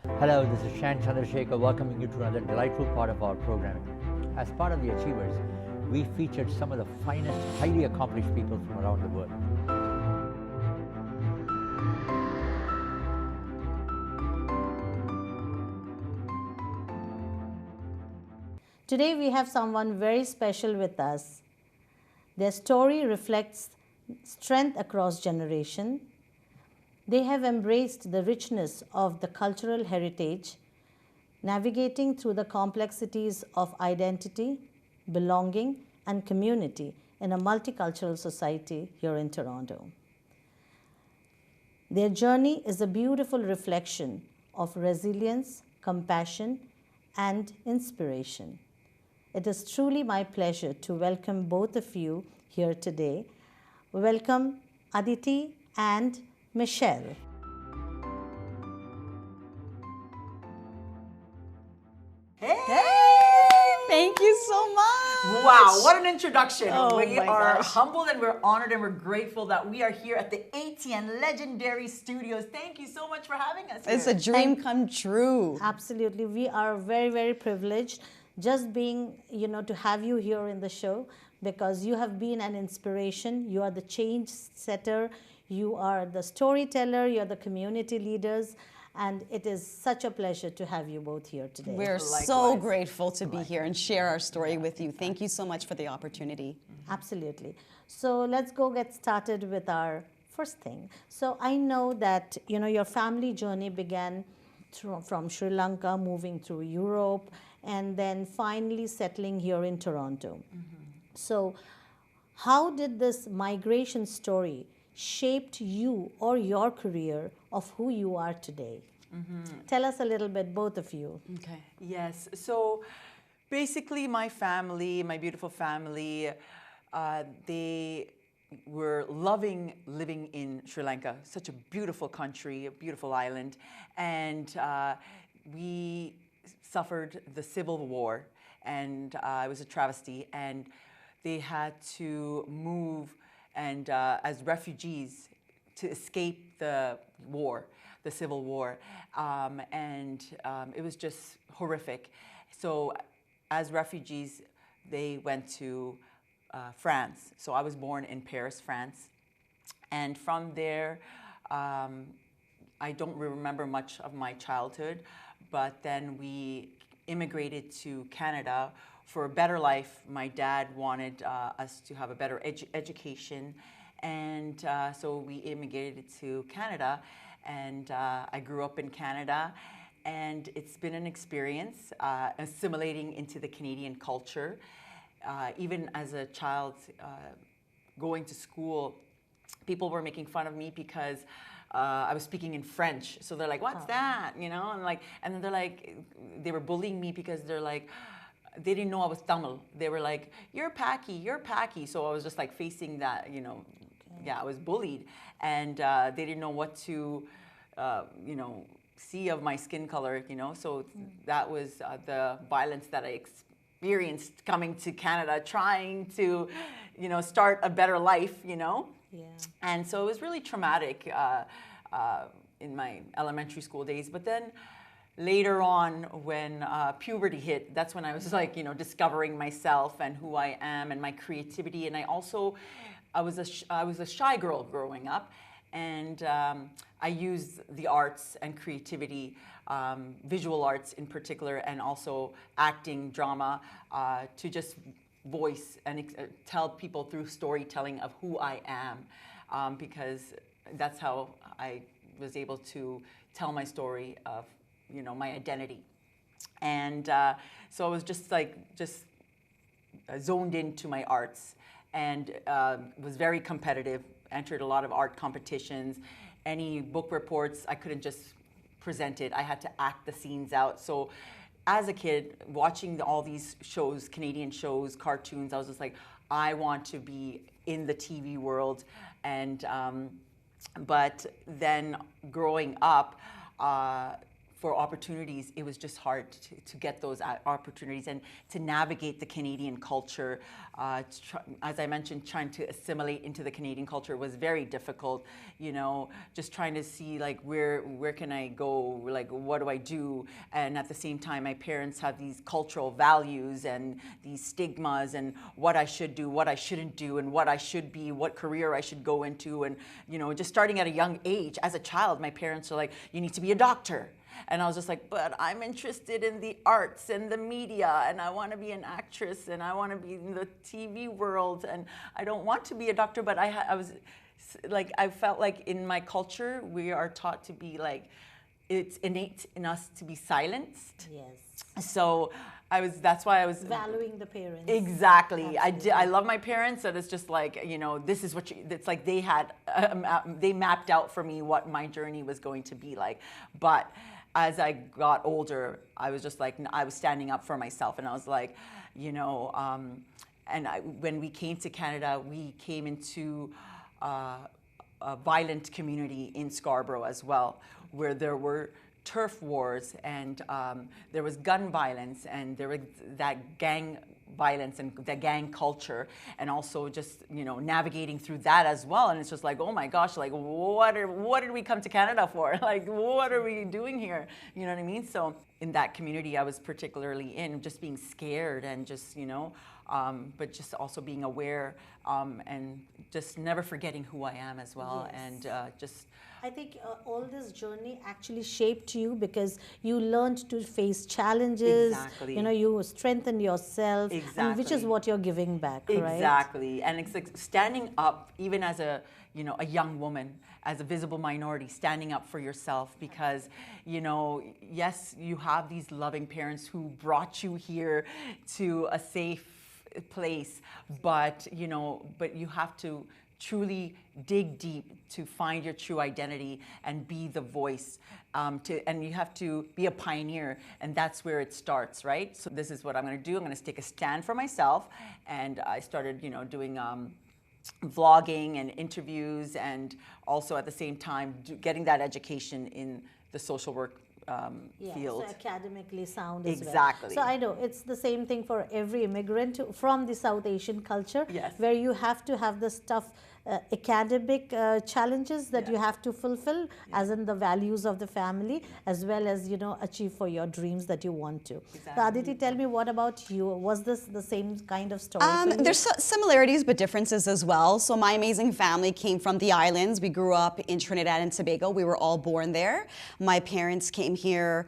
Hello, this is Shan Chandrasekhar welcoming you to another delightful part of our programming. As part of the Achievers, we featured some of the finest, highly accomplished people from around the world. Today we have someone very special with us. Their story reflects strength across generation. They have embraced the richness of the cultural heritage, navigating through the complexities of identity, belonging, and community in a multicultural society here in Toronto. Their journey is a beautiful reflection of resilience, compassion, and inspiration. It is truly my pleasure to welcome both of you here today. Welcome Aditi and Michele. Hey! Thank you so much. Wow, what an introduction. Oh We my are gosh. humbled and we're honored and we're grateful that we are here at the ATN Legendary Studios. Thank you so much for having us here. It's a dream come true. Absolutely. We are very, very privileged just being, to have you here in the show because you have been an inspiration. You are the change setter. You are the storyteller. You're the community leaders. And it is such a pleasure to have you both here today. We're so Likewise. grateful to be here and share our story with you. Thank you so much for the opportunity. Absolutely. So let's go get started with our first thing. So I know that your family journey began from Sri Lanka, moving through Europe, and then finally settling here in Toronto. So how did this migration story shaped you or your career of who you are today? Tell us a little bit, both of you. Okay. Yes, so basically my family, my beautiful family, they were loving living in Sri Lanka, such a beautiful country, a beautiful island, and we suffered the civil war, and it was a travesty, and they had to move and as refugees to escape the war, the civil war, and it was just horrific. So as refugees, they went to France. So I was born in Paris, France, and from there, I don't remember much of my childhood, but then we immigrated to Canada for a better life. My dad wanted us to have a better education, and so we immigrated to Canada, and I grew up in Canada, and it's been an experience assimilating into the Canadian culture. Even as a child, going to school, people were making fun of me because I was speaking in French. So they're like, "What's that?" And then they're like, they were bullying me because they're like, they didn't know I was Tamil. They were like, "You're Paki, you're Paki." So I was just like facing that, I was bullied, and they didn't know what to, see of my skin color, So that was the violence that I experienced coming to Canada, trying to, start a better life, Yeah. And so it was really traumatic in my elementary school days. But then later on, when puberty hit, that's when I was like, discovering myself and who I am and my creativity. And I was a shy girl growing up, and I used the arts and creativity, visual arts in particular, and also acting, drama, to just voice and tell people through storytelling of who I am, because that's how I was able to tell my story of, my identity. And so I was just zoned into my arts, and was very competitive, entered a lot of art competitions. Any book reports, I couldn't just present it. I had to act the scenes out. So as a kid, watching all these shows, Canadian shows, cartoons, I was just like, I want to be in the TV world. And but then growing up, for opportunities, it was just hard to get those opportunities and to navigate the Canadian culture. As I mentioned, trying to assimilate into the Canadian culture was very difficult. You know, just trying to see like where can I go, like what do I do, and at the same time, my parents have these cultural values and these stigmas and what I should do, what I shouldn't do, and what I should be, what career I should go into, and you know, just starting at a young age. As a child, my parents are like, "You need to be a doctor." And I was just like, but I'm interested in the arts and the media, and I want to be an actress, and I want to be in the TV world, and I don't want to be a doctor. But I was like, I felt like in my culture, we are taught to be like, it's innate in us to be silenced. Yes. So that's why I was valuing the parents. Exactly. Absolutely. I love my parents, and it's just like, you know, this is what it's like they had, they mapped out for me what my journey was going to be like. But as I got older, I was just like, I was standing up for myself, and I was like, you know, when we came to Canada, we came into a violent community in Scarborough as well, where there were turf wars, and there was gun violence, and there was that gang violence and the gang culture, and also just, you know, navigating through that as well. And it's just like, oh my gosh, like what did we come to Canada for? Like, what are we doing here? You know what I mean? So in that community I was particularly in, just being scared and just, you know, but just also being aware, and just never forgetting who I am as well. Yes. And just I think all this journey actually shaped you because you learned to face challenges. Exactly. You know, you strengthened yourself. Exactly. And which is what you're giving back, right? Exactly. And it's like standing up, even as a, you know, a young woman, as a visible minority, standing up for yourself, because, you know, yes, you have these loving parents who brought you here to a safe place, but, you know, but you have to truly dig deep to find your true identity and be the voice, and you have to be a pioneer, and that's where it starts, right? So this is what I'm going to do. I'm going to take a stand for myself, and I started, you know, doing vlogging and interviews, and also at the same time getting that education in the social work field. So academically sound as well. Exactly. So I know it's the same thing for every immigrant from the South Asian culture, Yes. where you have to have this tough academic challenges that you have to fulfill, as in the values of the family, as well as, you know, achieve for your dreams that you want to. Exactly. So Aditi, tell me, what about you? Was this the same kind of story for you? There's similarities but differences as well. So my amazing family came from the islands. We grew up in Trinidad and Tobago. We were all born there. My parents came here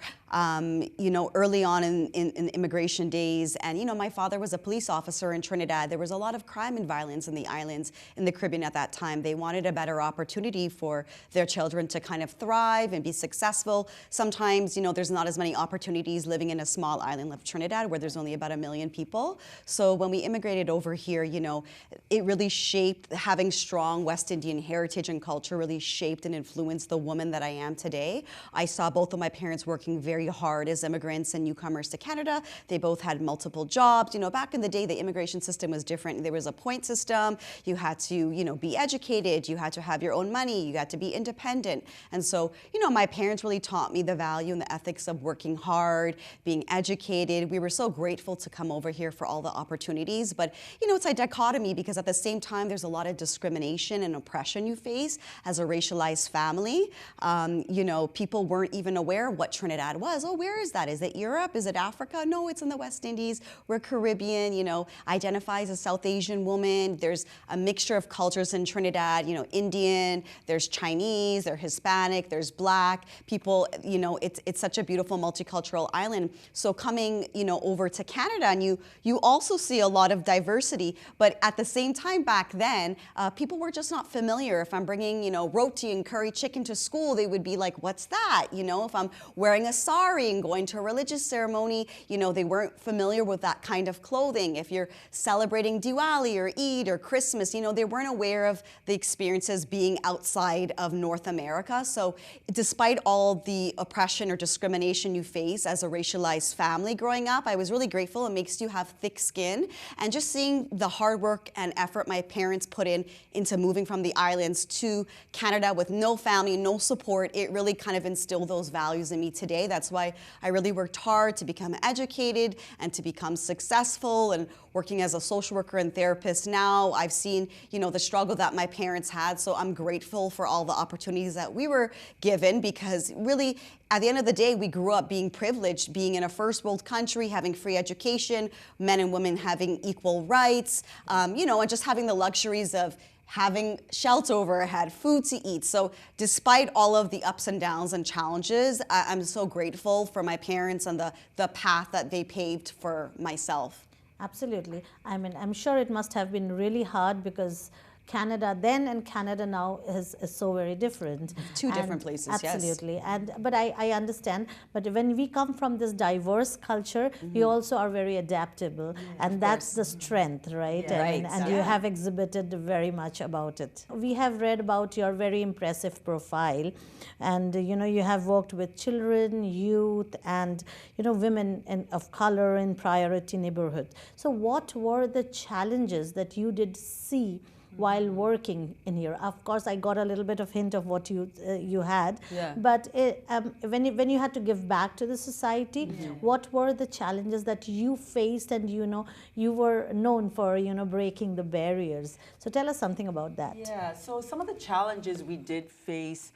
you know, early on in immigration days. And, you know, my father was a police officer in Trinidad. There was a lot of crime and violence in the islands, in the Caribbean at that time. They wanted a better opportunity for their children to kind of thrive and be successful. Sometimes, you know, there's not as many opportunities living in a small island like Trinidad, where there's only about 1 million people. So when we immigrated over here, you know, it really shaped, having strong West Indian heritage and culture really shaped and influenced the woman that I am today. I saw both of my parents working very hard as immigrants and newcomers to Canada. They both had multiple jobs. You know, back in the day, the immigration system was different. There was a point system. You had to, you know, be educated. You had to have your own money. You had to be independent. And so, you know, my parents really taught me the value and the ethics of working hard, being educated. We were so grateful to come over here for all the opportunities. But, you know, it's a dichotomy, because at the same time, there's a lot of discrimination and oppression you face as a racialized family. You know, people weren't even aware of what Trinidad was. Oh, where is that? Is it Europe? Is it Africa? No, it's in the West Indies. We're Caribbean, you know, identify as a South Asian woman. There's a mixture of cultures in Trinidad, you know, Indian, there's Chinese, there's Hispanic, there's Black people. You know, it's such a beautiful multicultural island. So coming, you know, over to Canada, and you also see a lot of diversity, but at the same time back then, people were just not familiar. If I'm bringing, you know, roti and curry chicken to school, they would be like, what's that? You know, if I'm wearing a sari and going to a religious ceremony, you know, they weren't familiar with that kind of clothing. If you're celebrating Diwali or Eid or Christmas, you know, they weren't aware of the experiences being outside of North America. So despite all the oppression or discrimination you face as a racialized family growing up, I was really grateful. It makes you have thick skin. And just seeing the hard work and effort my parents put into moving from the islands to Canada with no family, no support, it really kind of instilled those values in me today. That's why I really worked hard to become educated and to become successful, and working as a social worker and therapist now. I've seen, the struggle that my parents had, so I'm grateful for all the opportunities that we were given, because really, at the end of the day, we grew up being privileged, being in a first world country, having free education, men and women having equal rights, and just having the luxuries of having shelter over our head, food to eat. So despite all of the ups and downs and challenges, I'm so grateful for my parents and the path that they paved for myself. Absolutely. I mean, I'm sure it must have been really hard, because Canada then and Canada now is so very different. Two different places, yes. Absolutely. But I understand. But when we come from this diverse culture, we also are very adaptable. And that's the strength, right? Yeah. And you have exhibited very much about it. We have read about your very impressive profile. And, you have worked with children, youth, and, women of color in priority neighborhoods. So what were the challenges that you did see while working in here? Of course, I got a little bit of hint of what you had. Yeah. But when you had to give back to the society, what were the challenges that you faced? And you were known for breaking the barriers. So tell us something about that. Yeah, so some of the challenges we did face,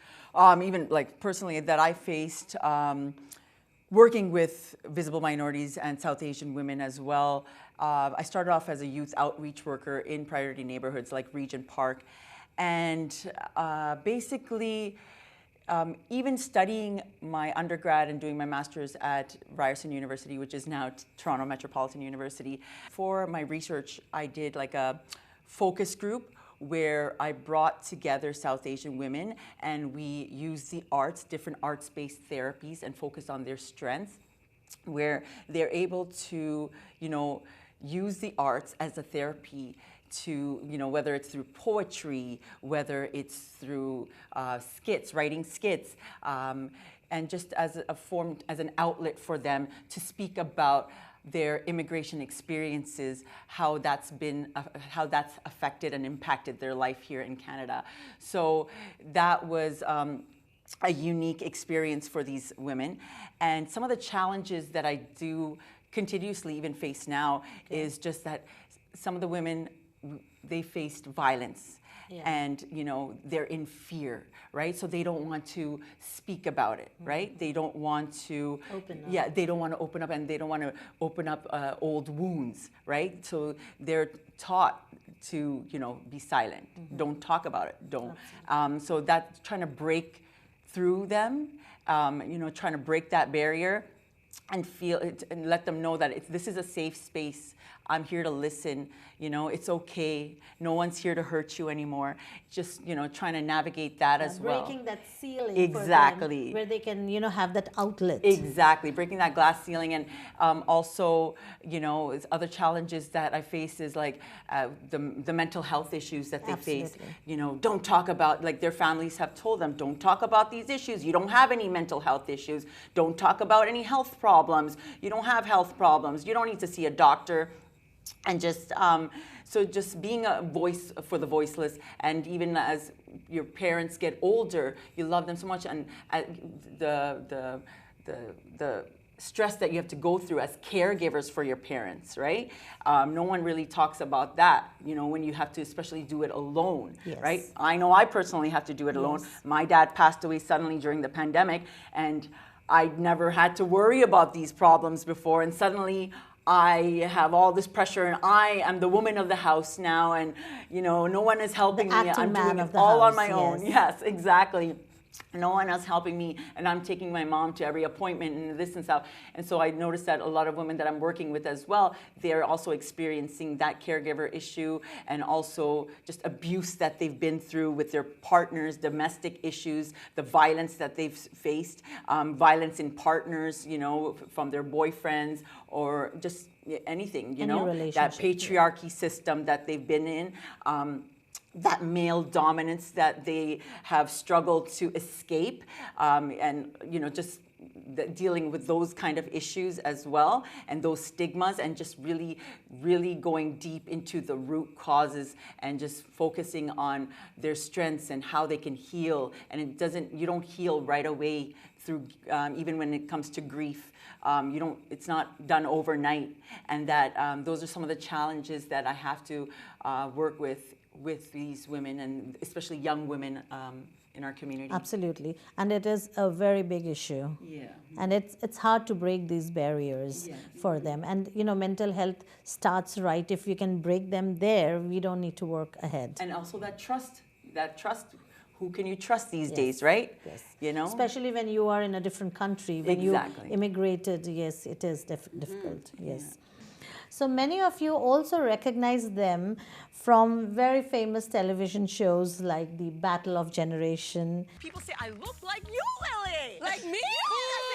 even like personally that I faced, working with visible minorities and South Asian women as well. I started off as a youth outreach worker in priority neighborhoods like Regent Park. And basically, even studying my undergrad and doing my master's at Ryerson University, which is now Toronto Metropolitan University, for my research, I did like a focus group where I brought together South Asian women, and we used the arts, different arts-based therapies, and focused on their strengths, where they're able to, use the arts as a therapy to, whether it's through poetry, whether it's through skits, writing skits, and just as a form, as an outlet for them to speak about their immigration experiences, how that's affected and impacted their life here in Canada. So that was a unique experience for these women. And some of the challenges that I do continuously even face now is just that some of the women, they faced violence. Yeah. And they're in fear, right? So they don't want to speak about it, right? They don't want to open up. Yeah, they don't want to open up, and they don't want to open up old wounds, right? So they're taught to be silent. Don't talk about it. Don't. So that's trying to break through them, trying to break that barrier and feel it, and let them know that this is a safe space. I'm here to listen. It's okay. No one's here to hurt you anymore. Just, trying to navigate that as well. Breaking that ceiling exactly. For them, where they can, have that outlet. Exactly. Breaking that glass ceiling. And also, other challenges that I face is like the mental health issues that they Absolutely. face. Don't talk about, like their families have told them, don't talk about these issues. You don't have any mental health issues. Don't talk about any health problems. You don't have health problems. You don't need to see a doctor. And just so just being a voice for the voiceless, and even as your parents get older, you love them so much, and the stress that you have to go through as caregivers for your parents, right? No one really talks about that, when you have to especially do it alone, yes. right? I know I personally have to do it alone. Yes. My dad passed away suddenly during the pandemic, and I'd never had to worry about these problems before, and suddenly I have all this pressure, and I am the woman of the house now, and no one is helping me. I'm doing it all on my own. Yes, exactly. No one else helping me, and I'm taking my mom to every appointment and this and stuff. And so I noticed that a lot of women that I'm working with as well, they're also experiencing that caregiver issue, and also just abuse that they've been through with their partners, domestic issues, the violence that they've faced, violence in partners, from their boyfriends, or just anything, that patriarchy system that they've been in. That male dominance that they have struggled to escape, and just dealing with those kind of issues as well, and those stigmas, and just really, really going deep into the root causes, and just focusing on their strengths and how they can heal. And you don't heal right away through even when it comes to grief. It's not done overnight, and that those are some of the challenges that I have to work with these women, and especially young women in our community. Absolutely. And it is a very big issue. Yeah. And it's hard to break these barriers for them. And, mental health starts right. If you can break them there, we don't need to work ahead. And also that trust, who can you trust these days, right? Yes. Especially Especially when you are in a different country. When Exactly. you immigrated, yes, it is difficult. Yes. So many of you also recognize them from very famous television shows like the Battle of Generation. People say I look like you, Lily. Like me?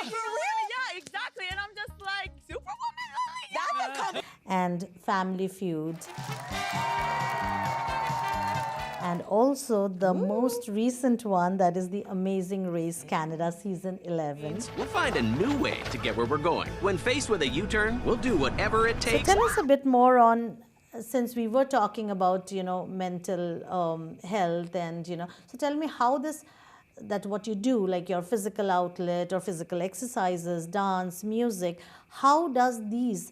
Yeah, for real? Yeah, exactly. And I'm just like, Superwoman, Lily? That's a And Family Feud. And also the most recent one, that is the Amazing Race Canada Season 11. We'll find a new way to get where we're going. When faced with a U-turn, we'll do whatever it So takes. tell us a bit more on, since we were talking about, mental health and, so tell me how that what you do, like your physical outlet or physical exercises, dance, music, how does these,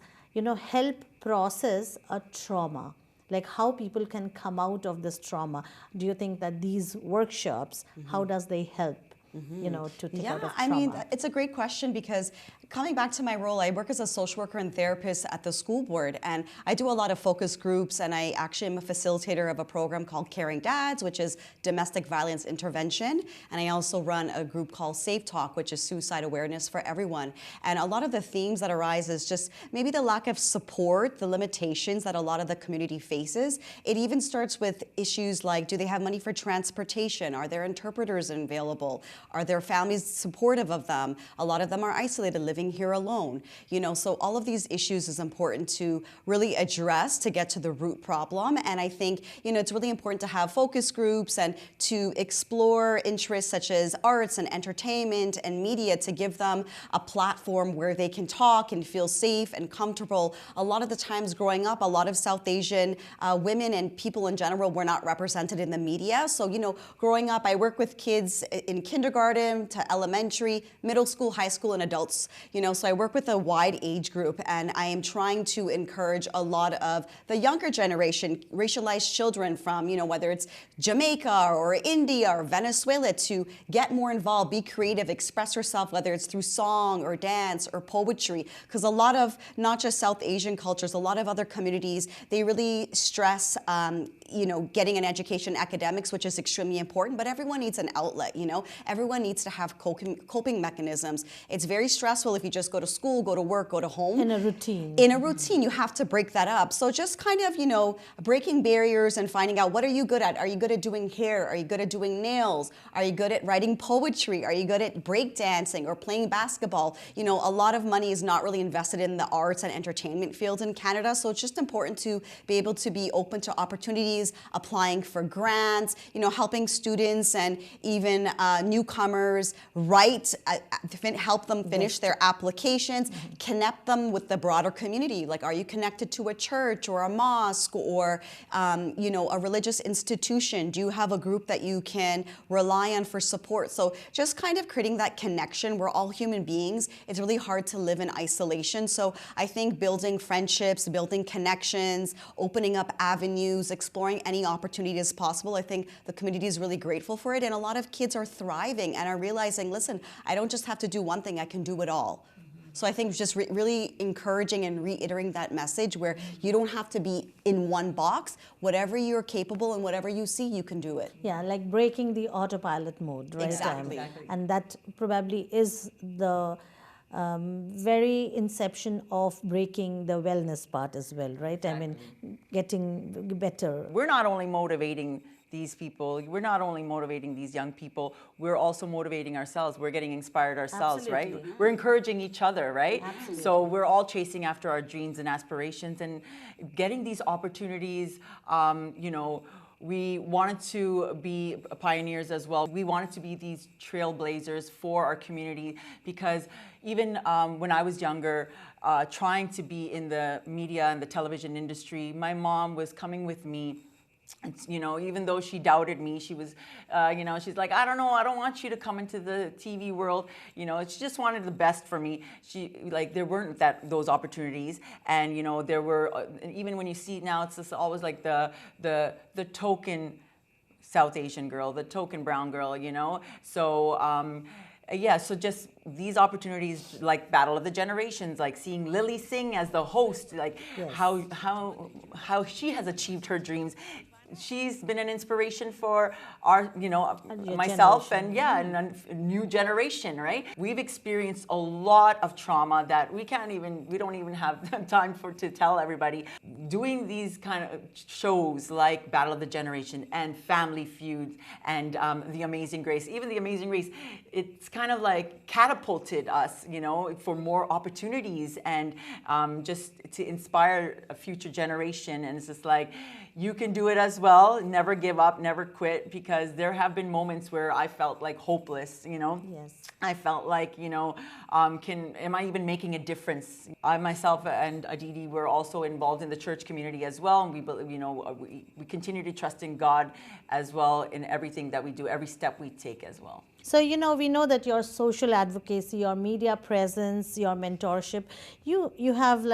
help process a trauma? Like how people can come out of this trauma. Do you think that these workshops, how does they help, to take out of trauma? I mean, it's a great question, because coming back to my role, I work as a social worker and therapist at the school board, and I do a lot of focus groups, and I actually am a facilitator of a program called Caring Dads, which is domestic violence intervention, and I also run a group called Safe Talk, which is suicide awareness for everyone. And a lot of the themes that arise is just maybe the lack of support, the limitations that a lot of the community faces. It even starts with issues like, do they have money for transportation? Are there interpreters available? Are their families supportive of them? A lot of them are isolated, living here alone. So all of these issues is important to really address to get to the root problem. And I think, it's really important to have focus groups and to explore interests such as arts and entertainment and media, to give them a platform where they can talk and feel safe and comfortable. A lot of the times growing up, a lot of South Asian women and people in general were not represented in the media. So, growing up, I work with kids in kindergarten to elementary, middle school, high school, and adults. So I work with a wide age group, and I am trying to encourage a lot of the younger generation, racialized children from, whether it's Jamaica or India or Venezuela, to get more involved, be creative, express yourself, whether it's through song or dance or poetry. Because a lot of, not just South Asian cultures, a lot of other communities, they really stress, getting an education, academics, which is extremely important, but everyone needs an outlet, Everyone needs to have coping mechanisms. It's very stressful if you just go to school, go to work, go to home. In a routine. In a routine, you have to break that up. So just kind of, breaking barriers and finding out, what are you good at? Are you good at doing hair? Are you good at doing nails? Are you good at writing poetry? Are you good at breakdancing or playing basketball? A lot of money is not really invested in the arts and entertainment field in Canada. So it's just important to be able to be open to opportunities, applying for grants, helping students and even newcomers write, help them finish their applications, connect them with the broader community. Like, are you connected to a church or a mosque or, a religious institution? Do you have a group that you can rely on for support? So just kind of creating that connection. We're all human beings. It's really hard to live in isolation. So I think building friendships, building connections, opening up avenues, exploring any opportunities possible. I think the community is really grateful for it. And a lot of kids are thriving and are realizing, listen, I don't just have to do one thing, I can do it all. So I think just really encouraging and reiterating that message where you don't have to be in one box. Whatever you're capable and whatever you see, you can do it. Yeah, like breaking the autopilot mode, right? Exactly. And that probably is the very inception of breaking the wellness part as well, right? I mean, getting better. We're not only motivating these people, we're not only motivating these young people, we're also motivating ourselves. We're getting inspired ourselves, right? Absolutely. We're encouraging each other, right? Absolutely. So we're all chasing after our dreams and aspirations and getting these opportunities. We wanted to be pioneers as well. We wanted to be these trailblazers for our community because even when I was younger, trying to be in the media and the television industry, my mom was coming with me you know, even though she doubted me, she was, you know, she's like, I don't know, I don't want you to come into the TV world. You know, she just wanted the best for me. Like, there weren't those opportunities. And, you know, there were, even when you see it now, it's just always like the token South Asian girl, the token brown girl, you know? So, yeah, so just these opportunities, like Battle of the Generations, like seeing Lily Singh as the host, like Yes. how she has achieved her dreams. She's been an inspiration for our, you know, your myself generation. and yeah, and a new generation, right? We've experienced a lot of trauma that we don't even have time to tell everybody. Doing these kind of shows like Battle of the Generation and Family Feud and The Amazing Grace, even The Amazing Race, it's kind of like catapulted us, you know, for more opportunities and just to inspire a future generation. And it's just like, you can do it as well. Never give up, never quit, because there have been moments where I felt like hopeless, you know? Yes. I felt like, you know, am I even making a difference? I myself and Aditi were also involved in the church community as well. And we believe, you know, we continue to trust in God as well in everything that we do, every step we take as well. So, you know, we know that your social advocacy, your media presence, your mentorship, you have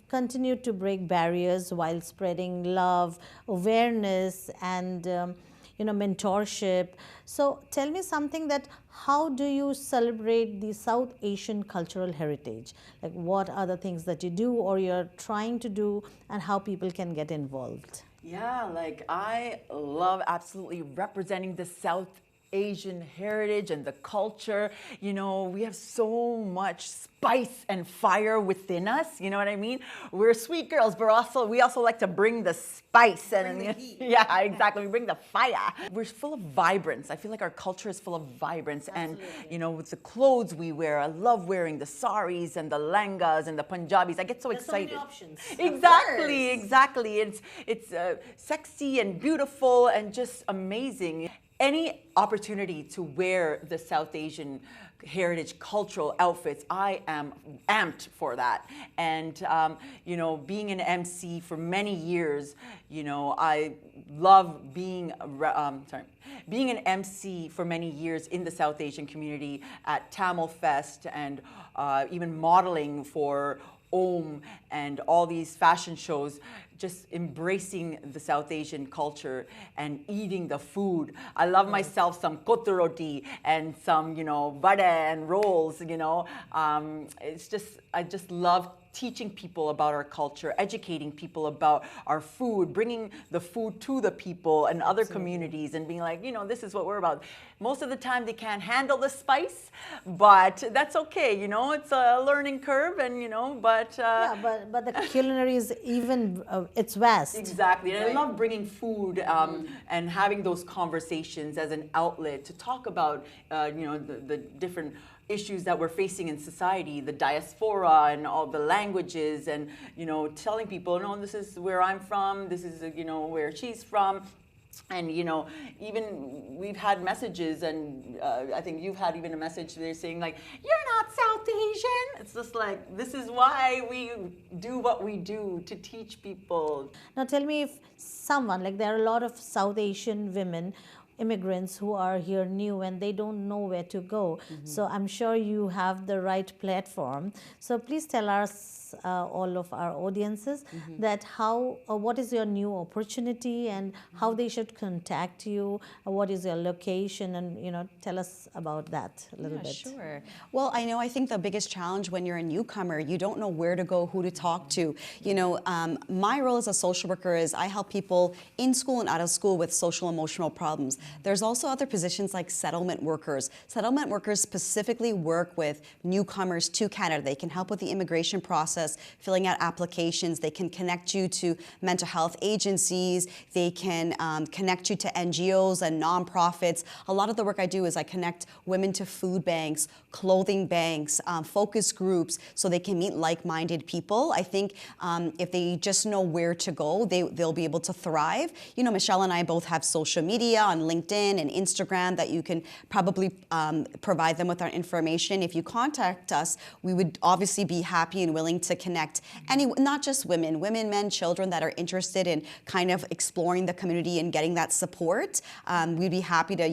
continued to break barriers while spreading love, awareness, and, you know, mentorship. So tell me something that how do you celebrate the South Asian cultural heritage? Like, what are the things that you do or you're trying to do, and how people can get involved? Yeah, like I love absolutely representing the South Asian heritage and the culture. You know, we have so much spice and fire within us. You know what I mean? We're sweet girls, but we also like to bring the spice and yeah, exactly. We bring the fire. We're full of vibrance. I feel like our culture is full of vibrance. Absolutely. And you know, with the clothes we wear, I love wearing the saris and the langas and the Punjabis. I get so There's excited. so many options. Exactly. It's sexy and beautiful and just amazing. Any opportunity to wear the South Asian heritage cultural outfits, I am amped for that. And, you know, being an MC for many years, you know, I love being an MC for many years in the South Asian community at Tamil Fest and even modeling for Om and all these fashion shows, just embracing the South Asian culture and eating the food. I love myself some kottu roti and some, you know, vada and rolls, you know. I just love teaching people about our culture, educating people about our food, bringing the food to the people and other communities and being like, you know, this is what we're about. Most of the time they can't handle the spice, but that's okay, you know, it's a learning curve and, you know, but... yeah, but the culinary is even, it's vast. Exactly, and I love bringing food and having those conversations as an outlet to talk about, you know, the different issues that we're facing in society, the diaspora and all the languages, and, you know, telling people, no, this is where I'm from, this is, you know, where she's from. And, you know, even we've had messages, and I think you've had even a message there saying, like, you're not South Asian. It's just like, this is why we do what we do, to teach people. Now tell me, if someone, like, there are a lot of South Asian women, immigrants who are here new and they don't know where to go. So I'm sure you have the right platform. So please tell us, all of our audiences, that what is your new opportunity and how they should contact you, what is your location, and, you know, tell us about that a little bit. Sure. Well, I think the biggest challenge when you're a newcomer, you don't know where to go, who to talk to. You know, my role as a social worker is I help people in school and out of school with social emotional problems. There's also other positions like settlement workers. Settlement workers specifically work with newcomers to Canada. They can help with the immigration process, filling out applications. They can connect you to mental health agencies. They can connect you to NGOs and nonprofits. A lot of the work I do is I connect women to food banks, clothing banks, focus groups, so they can meet like-minded people. I think if they just know where to go, they'll be able to thrive. You know, Michelle and I both have social media on LinkedIn LinkedIn and Instagram that you can probably provide them with our information. If you contact us, we would obviously be happy and willing to connect not just women, men, children that are interested in kind of exploring the community and getting that support. We'd be happy to,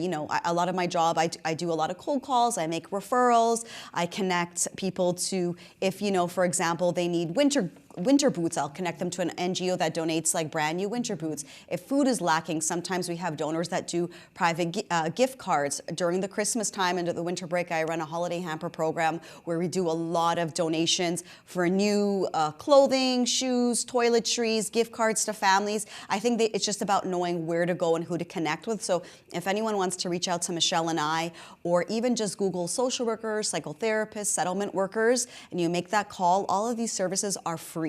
a lot of my job, I do a lot of cold calls, I make referrals, I connect people to, if, for example, they need winter boots, I'll connect them to an NGO that donates like brand new winter boots. If food is lacking, sometimes we have donors that do private gift cards. During the Christmas time and the winter break, I run a holiday hamper program where we do a lot of donations for new clothing, shoes, toiletries, gift cards to families. I think that it's just about knowing where to go and who to connect with. So if anyone wants to reach out to Michelle and I, or even just Google social workers, psychotherapists, settlement workers, and you make that call, all of these services are free.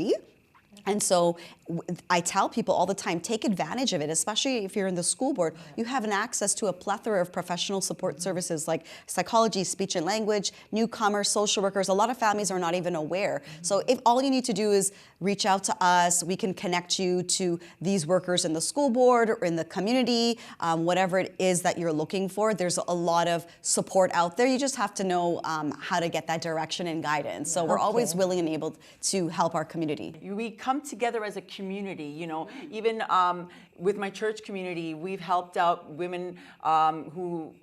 And so I tell people all the time, take advantage of it, especially if you're in the school board. You have an access to a plethora of professional support services like psychology, speech and language, newcomers, social workers. A lot of families are not even aware. So if all you need to do is reach out to us, we can connect you to these workers in the school board or in the community, whatever it is that you're looking for. There's a lot of support out there. You just have to know how to get that direction and guidance. So we're always willing and able to help our community. We come together as a community, even with my church community, we've helped out women who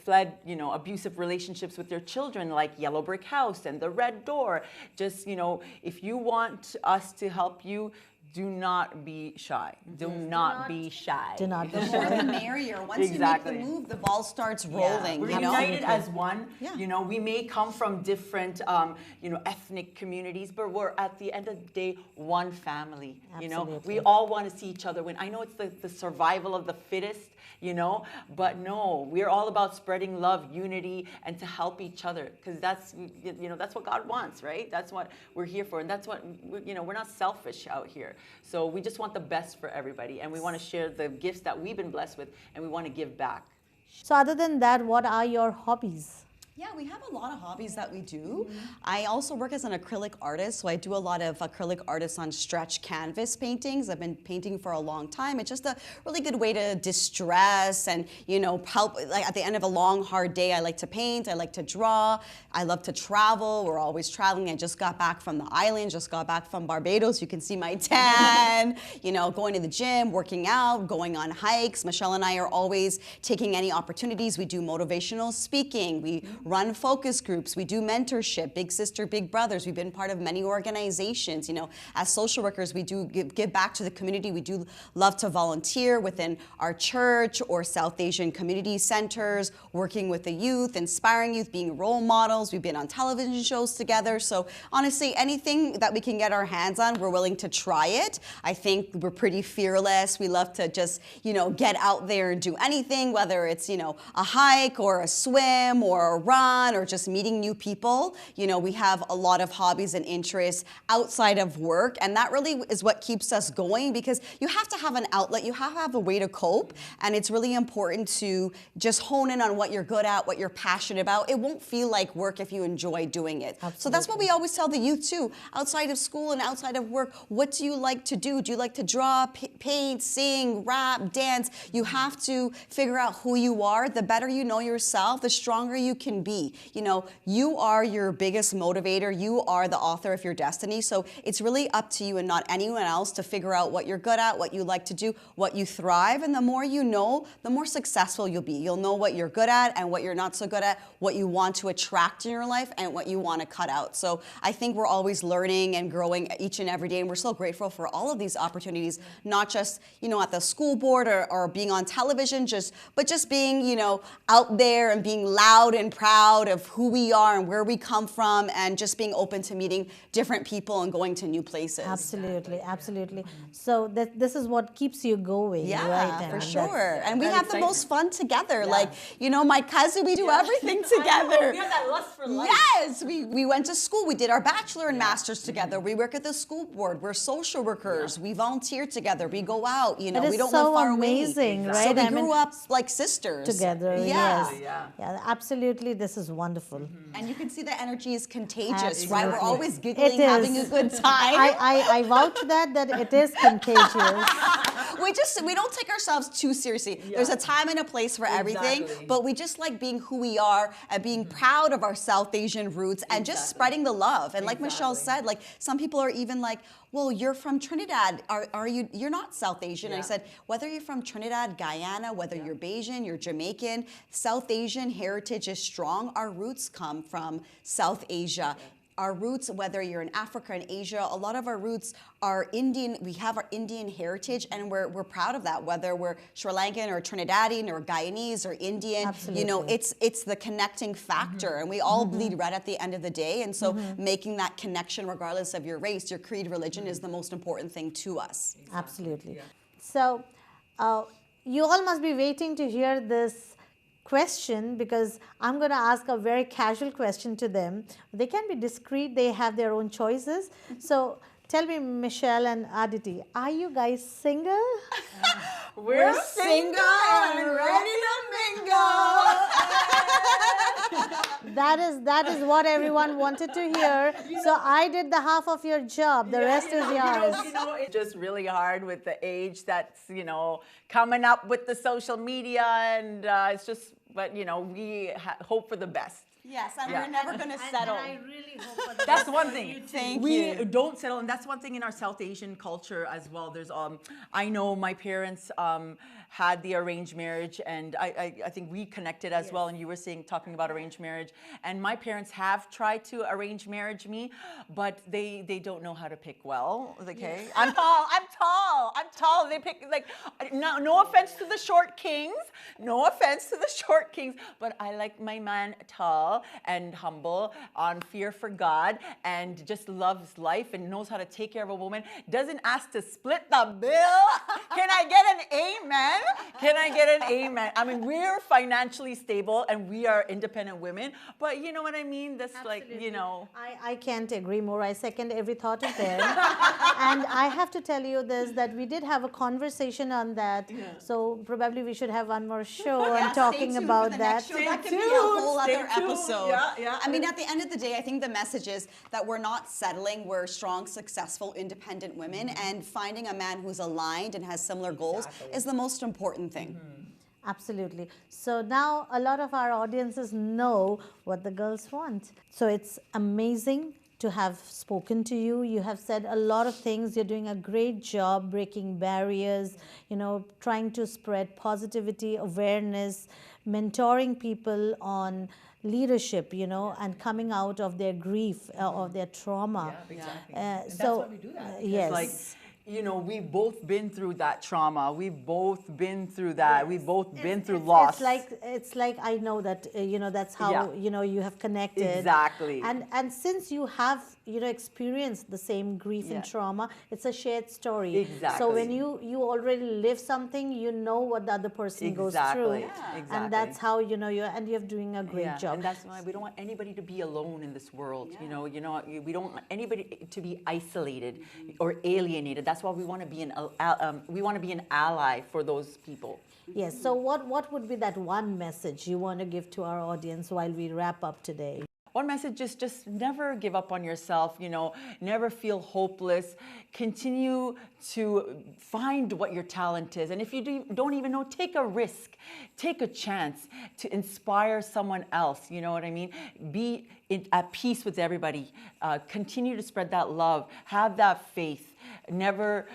fled, abusive relationships with their children, like Yellow Brick House and the Red Door. Just, if you want us to help you, do not be shy. Do not be shy. Do not be The more the merrier. Once Exactly. you make the move, the ball starts rolling. We're united as one. Yeah. We may come from different, ethnic communities, but we're at the end of the day one family. Absolutely. We all want to see each other win. I know it's the survival of the fittest. But no, we're all about spreading love, unity, and to help each other, because that's what God wants, right? That's what we're here for, and that's what we're not selfish out here. So we just want the best for everybody, and we want to share the gifts that we've been blessed with, and we want to give back. So other than that, what are your hobbies? Yeah, we have a lot of hobbies that we do. I also work as an acrylic artist, so I do a lot of acrylic artists on stretch canvas paintings. I've been painting for a long time. It's just a really good way to distress and, help. Like at the end of a long, hard day, I like to paint, I like to draw, I love to travel. We're always traveling. I just got back from the island, just got back from Barbados. You can see my tan, going to the gym, working out, going on hikes. Michelle and I are always taking any opportunities. We do motivational speaking. We run focus groups. We do mentorship, big sister, big brothers. We've been part of many organizations. As social workers, we do give back to the community. We do love to volunteer within our church or South Asian community centers, working with the youth, inspiring youth, being role models. We've been on television shows together. So honestly, anything that we can get our hands on, we're willing to try it. I think we're pretty fearless. We love to just, get out there and do anything, whether it's, a hike or a swim or a run or just meeting new people. We have a lot of hobbies and interests outside of work, and that really is what keeps us going, because you have to have an outlet, you have to have a way to cope, and it's really important to just hone in on what you're good at, what you're passionate about. It won't feel like work if you enjoy doing it. Absolutely. So that's what we always tell the youth too. Outside of school and outside of work, what do you like to do? Do you like to draw, paint, sing, rap, dance? You have to figure out who you are. The better you know yourself, the stronger you can be. You are your biggest motivator. You are the author of your destiny. So it's really up to you and not anyone else to figure out what you're good at, what you like to do, what you thrive. And the more you know, the more successful you'll be. You'll know what you're good at and what you're not so good at, what you want to attract in your life and what you want to cut out. So I think we're always learning and growing each and every day. And we're so grateful for all of these opportunities, not just, at the school board or being on television, but just being, out there and being loud and proud of who we are and where we come from, and just being open to meeting different people and going to new places. Absolutely, absolutely. So this is what keeps you going, Yeah, right? for And sure. And we That have the excitement. most fun together. Like, my cousin, we do everything together. We have that lust for life. Yes, we went to school. We did our bachelor and master's together. We work at the school board. We're social workers. We volunteer together. We go out. It we is don't so live far amazing, away. right? So we I mean, grew up like sisters together. Yeah. Yes. Yeah. Absolutely. This is wonderful. And you can see the energy is contagious, Absolutely. right? We're always giggling, It having a is. good time. I vouch that it is contagious. we don't take ourselves too seriously. There's a time and a place for everything, but we just like being who we are and being proud of our South Asian roots and just spreading the love. And like Michelle said, like some people are even like, well, you're from Trinidad. Are you? You're not South Asian. And I said, whether you're from Trinidad, Guyana, whether you're Bajan, you're Jamaican, South Asian heritage is strong. Our roots come from South Asia. Our roots, whether you're in Africa and Asia, a lot of our roots are Indian. We have our Indian heritage, and we're proud of that. Whether we're Sri Lankan or Trinidadian or Guyanese or Indian, you know, it's the connecting factor, and we all bleed red at the end of the day. And so, making that connection, regardless of your race, your creed, religion, is the most important thing to us. Absolutely. So, you all must be waiting to hear this question, because I'm going to ask a very casual question to them. They can be discreet, they have their own choices. So tell me, Michelle and Aditi, are you guys single? We're single and ready to mingle. That is what everyone wanted to hear. So I did the half of your job, the rest is yours. It's just really hard with the age that's, coming up with the social media, and it's just, but, we hope for the best. Yes, and we're never going to settle. And I really hope for the That's best one for thing. you too. Thank We you. don't settle, and that's one thing in our South Asian culture as well. There's I know my parents had the arranged marriage, and I think we connected as well. And you were talking about arranged marriage, and my parents have tried to arrange marriage me, but they don't know how to pick well. Okay, I'm tall. They pick no offense to the short kings, but I like my man tall and humble, on fear for God, and just loves life and knows how to take care of a woman. Doesn't ask to split the bill. Can I get an amen? Can I get an amen? I mean, we're financially stable and we are independent women, but you know what I mean? That's Absolutely. I can't agree more. I second every thought of theirs. And I have to tell you this, that we did have a conversation on that. So probably we should have one more show on talking about that. That could be a whole other episode. Yeah. I mean, at the end of the day, I think the message is that we're not settling. We're strong, successful, independent women, and finding a man who's aligned and has similar goals is the most important thing. Absolutely. So now a lot of our audiences know what the girls want. So it's amazing to have spoken to you. You have said a lot of things. You're doing a great job breaking barriers, trying to spread positivity, awareness, mentoring people on leadership, and coming out of their grief, of their trauma. Yeah, exactly. So That's why we do that. Yes. We've both been through that trauma. We've both been through that. We've both been through loss. It's like I know that that's how you have connected. Exactly. And since you have experienced the same grief and trauma, it's a shared story. Exactly. So when you already live something, you know what the other person goes through. Exactly. And that's how you're doing a great job. And that's why we don't want anybody to be alone in this world. We don't want anybody to be isolated or alienated. That's why we want to be an ally for those people. Yes. So what would be that one message you want to give to our audience while we wrap up today? One message is just never give up on yourself, never feel hopeless. Continue to find what your talent is. And if you don't even know, take a risk, take a chance to inspire someone else. You know what I mean? Be at peace with everybody. Continue to spread that love. Have that faith. Never,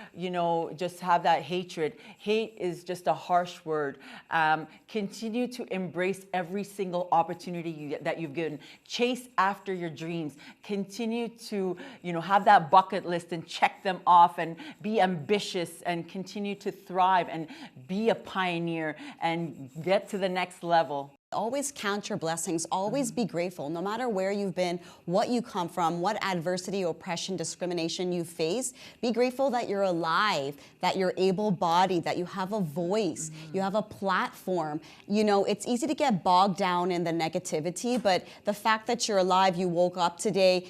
just have that hatred. Hate is just a harsh word. Continue to embrace every single opportunity that you've given. Chase after your dreams. Continue to, have that bucket list and check them off, and be ambitious and continue to thrive and be a pioneer and get to the next level. Always count your blessings. Always be grateful. No matter where you've been, what you come from, what adversity, oppression, discrimination you face, be grateful that you're alive, that you're able-bodied, that you have a voice, you have a platform. It's easy to get bogged down in the negativity, but the fact that you're alive, you woke up today,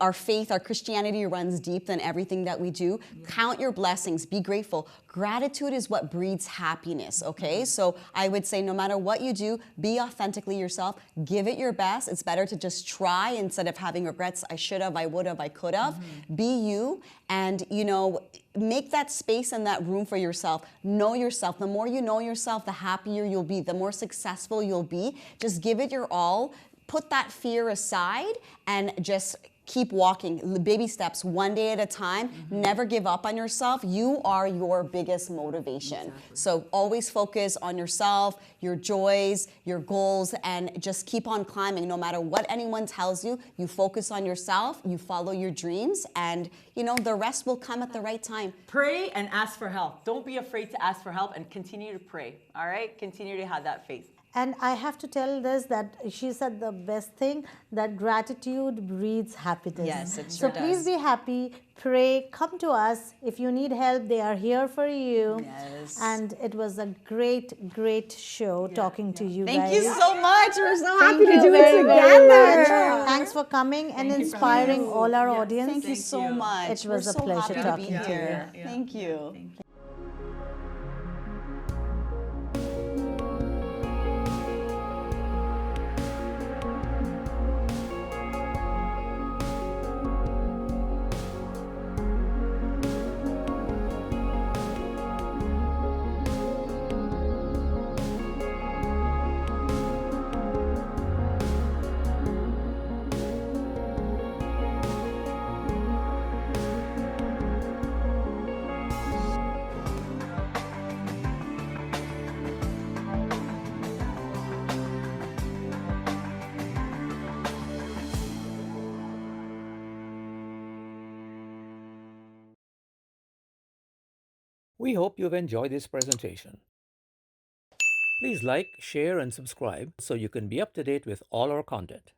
our faith, our Christianity runs deep than everything that we do. Count your blessings. Be grateful. Gratitude is what breeds happiness, okay? So I would say no matter what you do, be a authentically yourself. Give it your best. It's better to just try instead of having regrets. I should have, I would have, I could have. Be you, and make that space and that room for yourself. Know yourself. The more you know yourself, the happier you'll be, the more successful you'll be. Just give it your all. Put that fear aside and just keep walking, baby steps, one day at a time. Never give up on yourself. You are your biggest motivation. Exactly. So always focus on yourself, your joys, your goals, and just keep on climbing. No matter what anyone tells you, you focus on yourself, you follow your dreams, and the rest will come at the right time. Pray and ask for help. Don't be afraid to ask for help, and continue to pray, all right? Continue to have that faith. And I have to tell this, that she said the best thing, that gratitude breeds happiness. Yes, it So sure please does. be happy, pray, come to us. If you need help, they are here for you. Yes. And it was a great, great show talking to you guys. Thank you so much. We're so Thank happy to you do it very, very together. much. Thanks for coming and inspiring all our audience. Thank you so much. It was We're a so pleasure happy talking to be to you. here. Thank you. We hope you've enjoyed this presentation. Please like, share, and subscribe so you can be up to date with all our content.